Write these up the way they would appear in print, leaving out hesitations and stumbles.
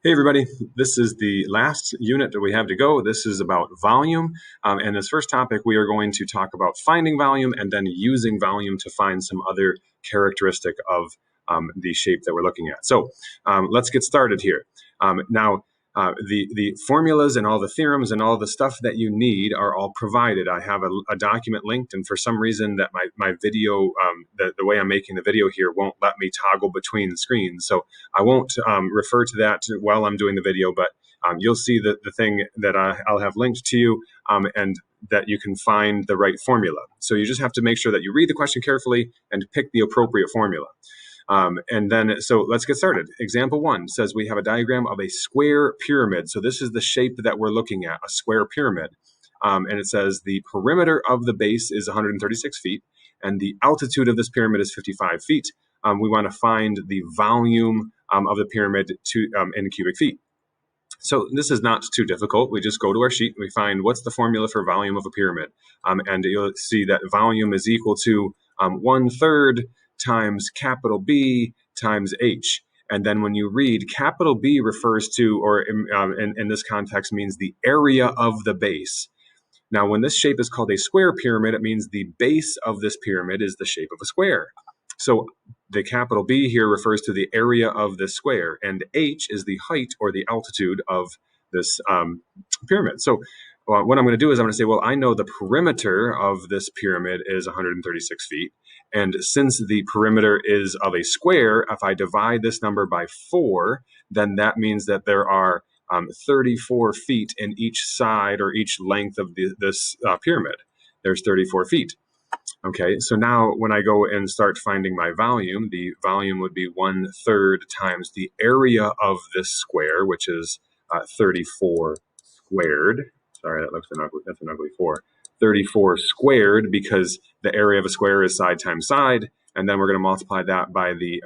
Hey everybody, this is the last unit that we have to go. This is about volume. And this first topic, we are going to talk about finding volume and then using volume to find some other characteristic of the shape that we're looking at. So let's get started here. Now, the formulas and all the theorems and all the stuff that you need are all provided. I have a document linked, and for some reason that my video, the way I'm making the video here won't let me toggle between screens. So I won't refer to that while I'm doing the video, but you'll see the thing that I'll have linked to you and that you can find the right formula. So you just have to make sure that you read the question carefully and pick the appropriate formula. So let's get started. Example 1 says we have a diagram of a square pyramid. So this is the shape that we're looking at, a square pyramid. And it says the perimeter of the base is 136 feet and the altitude of this pyramid is 55 feet. We want to find the volume of the pyramid in cubic feet. So this is not too difficult. We just go to our sheet, we find what's the formula for volume of a pyramid. And you'll see that volume is equal to 1/3 times capital B times H. And then when you read, capital B refers to, or in this context means the area of the base. Now, when this shape is called a square pyramid, it means the base of this pyramid is the shape of a square. So the capital B here refers to the area of this square, and H is the height or the altitude of this pyramid. So what I'm going to do is I'm going to say, well, I know the perimeter of this pyramid is 136 feet. And since the perimeter is of a square, if I divide this number by 4, then that means that there are 34 feet in each side or each length of this pyramid. There's 34 feet. Okay, so now when I go and start finding my volume, the volume would be 1/3 times the area of this square, which is 34 squared. Sorry, that's an ugly 4. 34 squared, because the area of a square is side times side, and then we're going to multiply that by the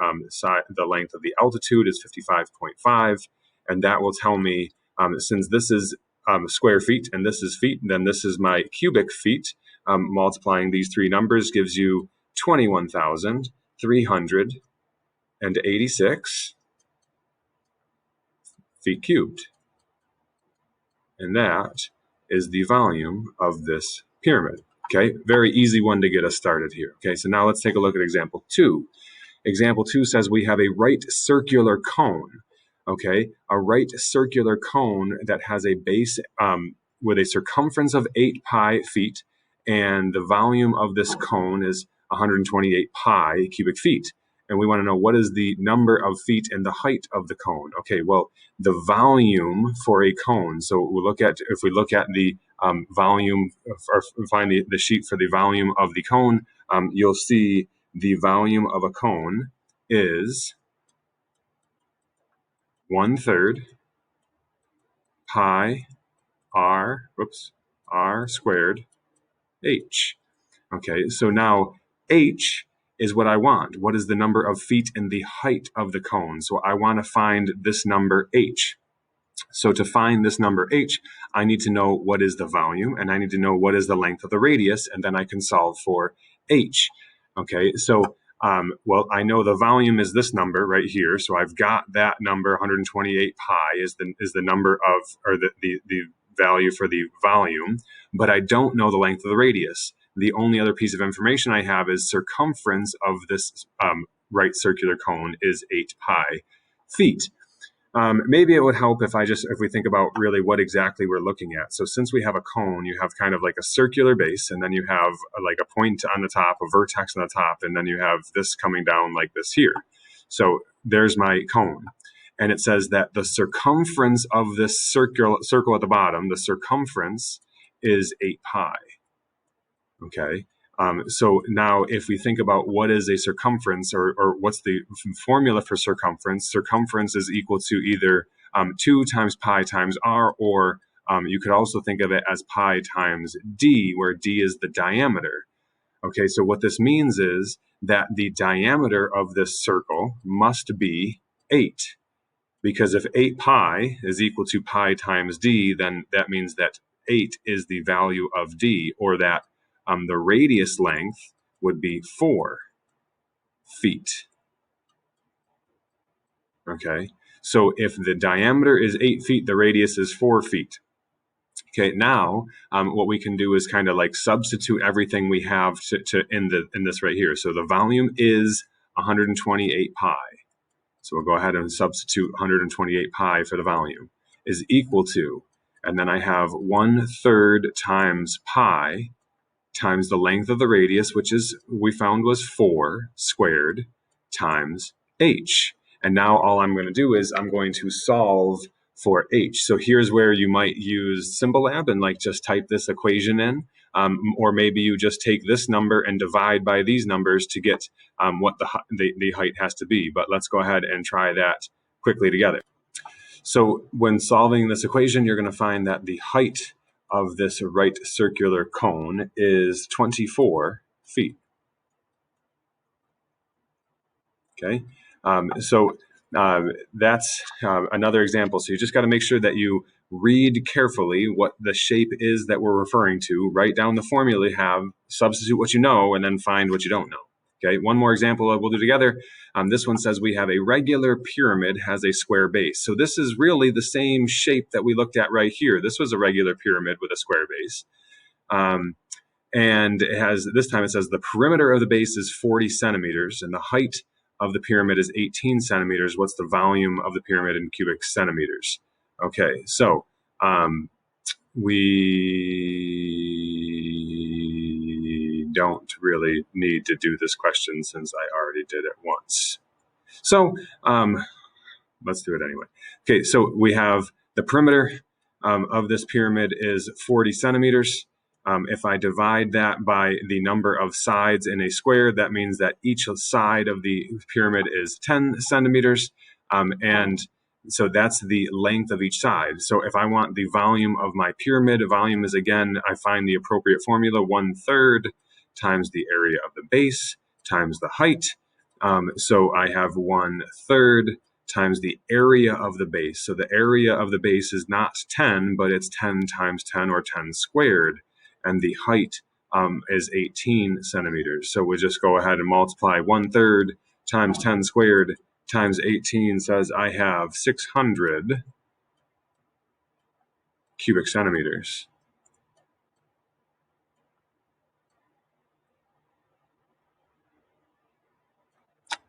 length of the altitude is 55.5, and that will tell me, since this is square feet and this is feet, then this is my cubic feet. Multiplying these three numbers gives you 21,386 feet cubed. And that is the volume of this pyramid. Okay, very easy one to get us started here. Okay, so now let's take a look at example 2. Example 2 says we have a right circular cone. Okay, a right circular cone that has a base with a circumference of 8 pi feet, and the volume of this cone is 128 pi cubic feet. And we want to know what is the number of feet and the height of the cone. Okay, well, the volume for a cone. So if we look at the volume, or find the sheet for the volume of the cone, you'll see the volume of a cone is 1/3 pi r squared h. Okay, so now h is what I want. What is the number of feet and the height of the cone? So I want to find this number h. So to find this number h, I need to know what is the volume, and I need to know what is the length of the radius, and then I can solve for h. Okay, so well, I know the volume is this number right here, so I've got that number. 128 pi is the number of, or the value for the volume, but I don't know the length of the radius. The only other piece of information I have is circumference of this right circular cone is 8 pi feet. Maybe it would help if we think about really what exactly we're looking at. So since we have a cone, you have kind of like a circular base, and then you have like a point on the top, a vertex on the top, and then you have this coming down like this here. So there's my cone. And it says that the circumference of this circle at the bottom, the circumference is 8 pi. Okay. So now if we think about what is a circumference, or what's the formula for circumference, circumference is equal to either 2 times pi times r, or you could also think of it as pi times d, where d is the diameter. Okay, so what this means is that the diameter of this circle must be 8. Because if 8 pi is equal to pi times d, then that means that 8 is the value of d, or that the radius length would be 4 feet. Okay, So if the diameter is 8 feet, the radius is 4 feet. Okay, now what we can do is kind of like substitute everything we have in this right here. So the volume is 128 pi. So we'll go ahead and substitute 128 pi for the volume is equal to, and then I have 1/3 times pi times the length of the radius, which is we found was 4 squared, times h. And now all I'm going to do is I'm going to solve for h. So here's where you might use Symbolab and like just type this equation in. Or maybe you just take this number and divide by these numbers to get what the height has to be. But let's go ahead and try that quickly together. So when solving this equation, you're going to find that the height of this right circular cone is 24 feet. Okay, that's another example. So you just got to make sure that you read carefully what the shape is that we're referring to, write down the formula you have, substitute what you know, and then find what you don't know. Okay, one more example we'll do together. This one says we have a regular pyramid has a square base. So this is really the same shape that we looked at right here. This was a regular pyramid with a square base. And it has, this time it says the perimeter of the base is 40 centimeters and the height of the pyramid is 18 centimeters. What's the volume of the pyramid in cubic centimeters? Okay, so we don't really need to do this question since I already did it once. So let's do it anyway. Okay, so we have the perimeter of this pyramid is 40 centimeters. If I divide that by the number of sides in a square, that means that each side of the pyramid is 10 centimeters. And so that's the length of each side. So if I want the volume of my pyramid, volume is, again, I find the appropriate formula, 1/3 times the area of the base times the height. So I have 1/3 times the area of the base. So the area of the base is not 10, but it's 10 times 10 or 10 squared. And the height is 18 centimeters. So we'll just go ahead and multiply 1/3 times 10 squared times 18 says I have 600 cubic centimeters.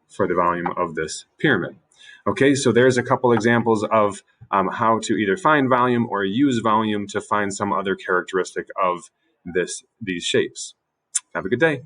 For the volume of this pyramid. Okay, so there's a couple examples of how to either find volume or use volume to find some other characteristic of these shapes. Have a good day.